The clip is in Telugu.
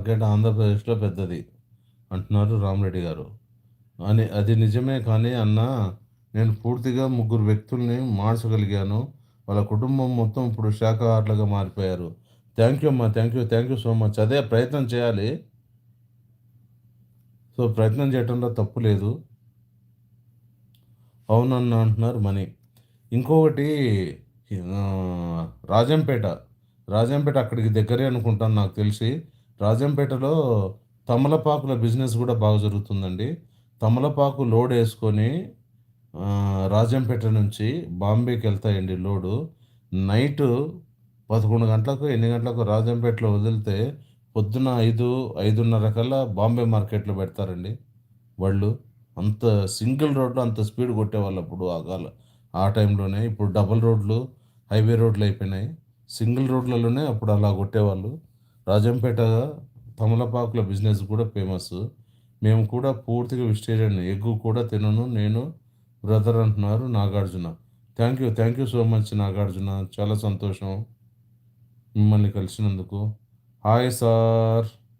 మార్కెట్ ఆంధ్రప్రదేశ్‌లో పెద్దది అంటున్నారు రామరెడ్డి గారు. అది నిజమే కానీ అన్నా, నేను పూర్తిగా ముగ్గురు వ్యక్తుల్ని మార్చగలిగాను. వాళ్ళ కుటుంబం మొత్తం ఇప్పుడు శాకాహారులుగా మారిపోయారు. థాంక్ యూ అమ్మా. Thank you so much. అదే ప్రయత్నం చేయాలి. సో, ప్రయత్నం చేయటంలో తప్పు లేదు. అవునన్నా అంటున్నారు మనీ. ఇంకొకటి రాజంపేట. రాజంపేట అక్కడికి దగ్గరే అనుకుంటాను నాకు తెలిసి. రాజంపేటలో తమలపాకుల బిజినెస్ గూడా బాగా జరుగుతుందండి. తమలపాకు లోడేసుకొని రాజంపేట నుంచి బాంబేకెళ్తాయండి లోడు. నైటు 11 గంటలకో, ఎన్ని గంటలకో రాజంపేటలో వదిలితే పొద్దున 5 కల్లా బాంబే మార్కెట్‌లో పెడతారండి వాళ్ళు. అంత సింగిల్ రోడ్‌లో అంత స్పీడ్ కొట్టేవాళ్ళప్పుడు ఆ టైంలోనే. ఇప్పుడు డబుల్ రోడ్లు, హైవే రోడ్లయిపోయినాయి. సింగిల్ రోడ్లలోనే అప్పుడు అలా కొట్టేవాళ్ళు. రాజంపేట తమలపాకుల బిజినెస్ కూడా ఫేమస్సు. మేము కూడా పూర్తిగా వెజిటేరియన్. ఎగ్గు కూడా తినను నేను బ్రదర్ అంటున్నారు Nagarjuna. Thank you so much Nagarjuna. చాలా సంతోషం మిమ్మల్ని కలిసినందుకు. Hi sir.